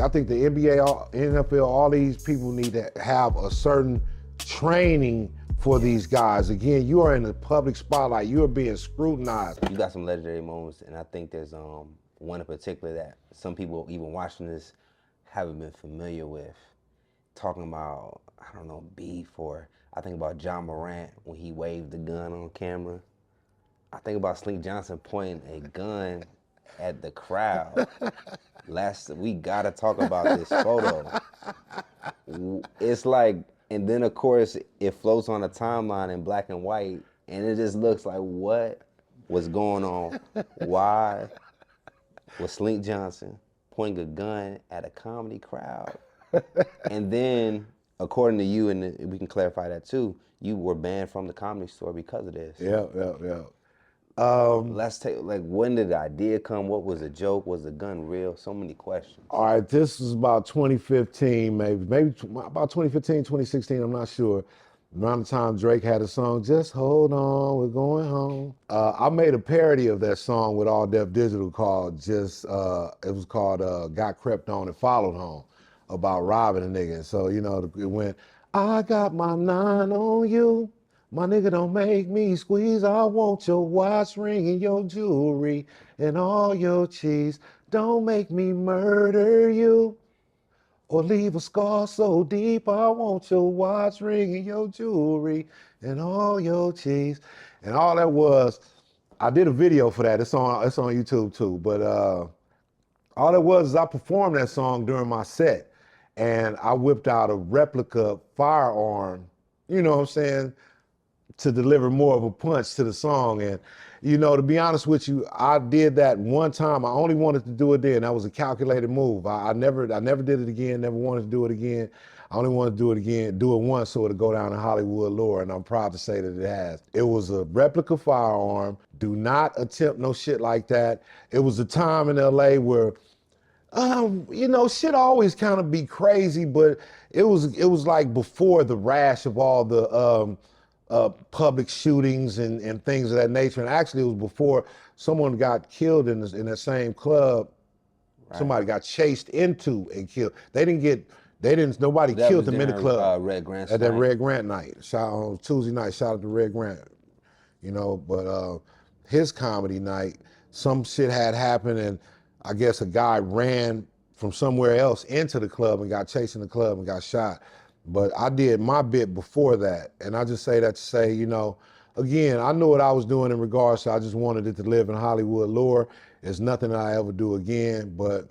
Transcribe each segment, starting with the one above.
I think the NBA, NFL, all these people need to have a certain training for these guys. Again, you are in the public spotlight. You are being scrutinized. You got some legendary moments, and I think there's one in particular that some people even watching this haven't been familiar with. Talking about, I don't know, beef, or I think about John Morant when he waved the gun on camera. I think about Slink Johnson pointing a gun at the crowd. We gotta talk about this photo. It's like, and then of course it floats on a timeline in black and white, and it just looks like, what was going on? Why was Slink Johnson pointing a gun at a comedy crowd? And then, according to you, and we can clarify that too, you were banned from the Comedy Store because of this. Yeah. Let's take, like, when did the idea come? What was a joke? Was the gun real? So many questions. All right, this is about 2015, maybe about 2015, 2016, I'm not sure. Around the time Drake had a song, Just Hold On, We're Going Home. I made a parody of that song with All Def Digital called it was called Got Crept On and Followed Home, about robbing a nigga. And so, you know, it went, I got my 9 on you. My nigga, don't make me squeeze. I want your watch, ring, and your jewelry, and all your cheese. Don't make me murder you or leave a scar so deep. I want your watch, ring, and your jewelry, and all your cheese. And all that was, I did a video for that. It's on YouTube too. But all it was is I performed that song during my set, and I whipped out a replica firearm, you know what I'm saying, to deliver more of a punch to the song. And, you know, to be honest with you, I did that one time. I only wanted to do it then. That was a calculated move. I never did it again, never wanted to do it again. I only wanted to do it once so it'll go down in Hollywood lore, and I'm proud to say that it has. It was a replica firearm. Do not attempt no shit like that. It was a time in LA where you know, shit always kind of be crazy, but it was like before the rash of all the public shootings and things of that nature. And actually, it was before someone got killed in that same club. Right. Somebody got chased into and killed. Nobody killed them in the club. Red Grant at that Red Grant night. Shot on Tuesday night. Shout out to Red Grant. You know, but his comedy night, some shit had happened, and I guess a guy ran from somewhere else into the club and got chased in the club and got shot. But I did my bit before that. And I just say that to say, you know, again, I knew what I was doing in regards to I just wanted it to live in Hollywood lore. It's nothing that I ever do again, but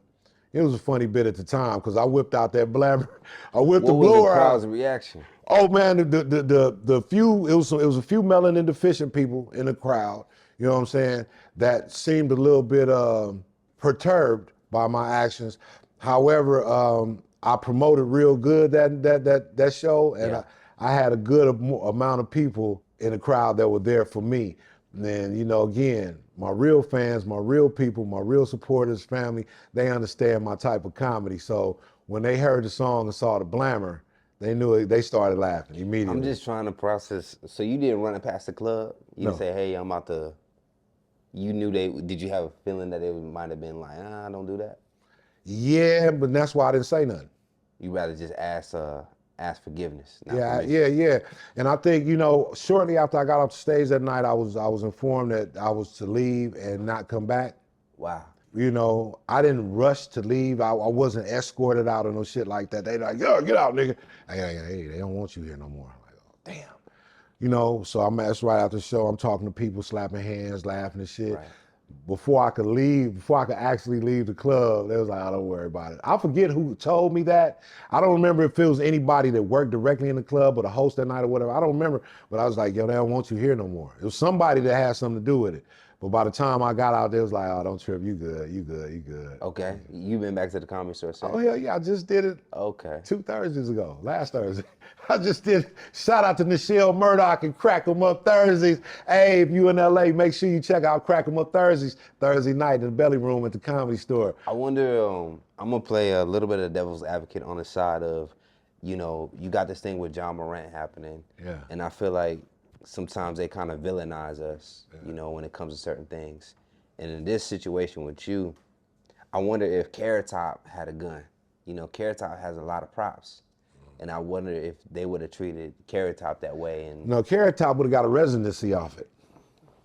it was a funny bit at the time because I whipped out that blabber. I whipped the blower out. What was the crowd's reaction? Oh man, the few, it was a few melanin deficient people in the crowd, you know what I'm saying, that seemed a little bit perturbed by my actions. However, I promoted real good that show, and yeah. I had a good amount of people in the crowd that were there for me. And you know, again, my real fans, my real people, my real supporters, family, they understand my type of comedy. So when they heard the song and saw the blammer, they knew it, they started laughing immediately. I'm just trying to process. So you didn't run it past the club? You No. didn't say, hey, I'm about to, you knew did you have a feeling that they might have been like, don't do that? Yeah, but that's why I didn't say nothing. You rather just ask forgiveness. Yeah. And I think, you know, shortly after I got off the stage that night, I was informed that I was to leave and not come back. Wow. You know, I didn't rush to leave. I wasn't escorted out or no shit like that. They like, yo, get out, nigga. Hey, they don't want you here no more. I'm like, oh, damn. You know, so that's right after the show. I'm talking to people, slapping hands, laughing and shit. Right. Before I could actually leave the club, they was like, oh, don't worry about it. I forget who told me that. I don't remember if it was anybody that worked directly in the club or the host that night or whatever. I don't remember, but I was like, yo, they don't want you here no more. It was somebody that had something to do with it. But by the time I got out there, it was like, oh, don't trip, you good. Okay, you been back to the Comedy Store since? Oh, hell yeah, I just did it 2 Thursdays ago, last Thursday. I just did, shout out to Nichelle Murdoch and Crack 'em Up Thursdays. Hey, if you in LA, make sure you check out Crack 'em Up Thursdays, Thursday night in the Belly Room at the Comedy Store. I wonder, I'm gonna play a little bit of devil's advocate on the side of, you know, you got this thing with John Morant happening. Yeah. And I feel like sometimes they kind of villainize us, you know, when it comes to certain things. And in this situation with you, I wonder if Carrot Top had a gun. You know, Carrot Top has a lot of props, and I wonder if they would have treated Carrot Top that way. And No, Carrot Top would have got a residency off it.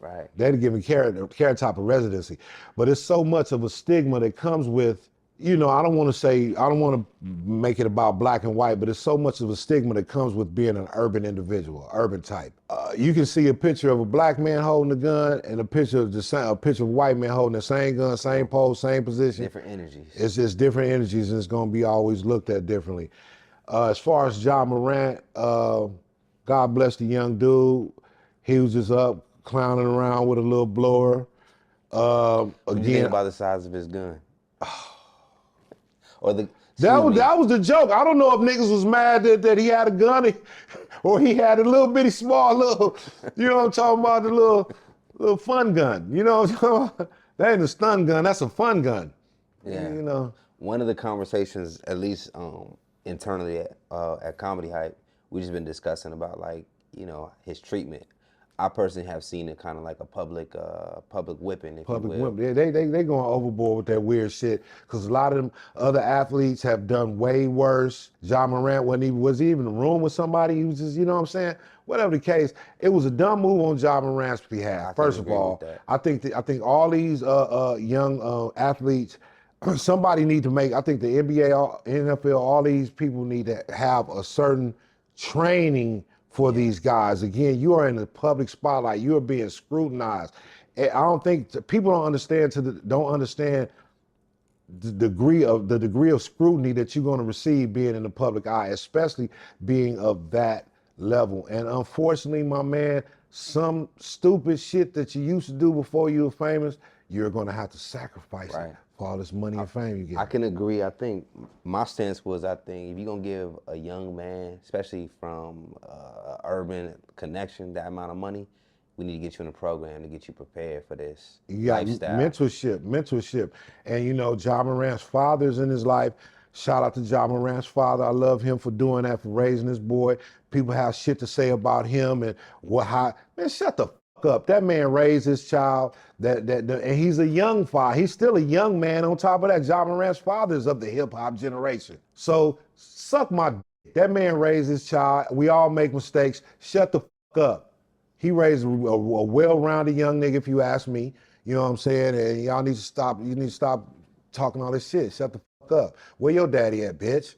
right, They'd have given Carrot Top a residency. But it's so much of a stigma that comes with, you know, I don't want to make it about black and white, but it's so much of a stigma that comes with being an urban individual, urban type. You can see a picture of a black man holding a gun and a picture of a picture of a white man holding the same gun, same pose, same position. different energies. It's just different energies, and it's going to be always looked at differently. As far as Ja Morant, God bless the young dude. He was just up clowning around with a little blower. What do you think Again, about the size of his gun? Or the that was the joke. I don't know if niggas was mad that he had a gun or he had a little bitty small little, you know what I'm talking about, the little fun gun. You know what I'm talking about? That ain't a stun gun, that's a fun gun. Yeah. You know. One of the conversations, at least internally at Comedy Hype, we just been discussing about, like, you know, his treatment. I personally have seen it kind of like a public whipping, if Public you will. women, they going overboard with that weird shit. Cause a lot of them other athletes have done way worse. Ja Morant was he even in the room with somebody? He was just, you know what I'm saying? Whatever the case, it was a dumb move on Ja Morant's behalf. First of all, I think all these young athletes, somebody need to make. I think the NBA, NFL, all these people need to have a certain training for these guys. Again, you are in the public spotlight. You are being scrutinized. And I don't think people don't understand the degree of scrutiny that you're going to receive being in the public eye, especially being of that level. And unfortunately, my man, some stupid shit that you used to do before you were famous, you're going to have to sacrifice it for all this money and fame you get. I can agree. I think my stance was, I think if you're going to give a young man, especially from urban connection, that amount of money, we need to get you in a program to get you prepared for this lifestyle. Mentorship. And you know, Ja Morant's father's in his life. Shout out to Ja Morant's father. I love him for doing that, for raising his boy. People have shit to say about him and man, shut the fuck up. That man raised his child. And he's a young father. He's still a young man. On top of that, Ja Morant's father is of the hip hop generation. So suck my dick. That man raised his child. We all make mistakes. Shut the fuck up. He raised a well-rounded young nigga, if you ask me. You know what I'm saying? And y'all need to stop. You need to stop talking all this shit. Shut the fuck up. Where your daddy at, bitch?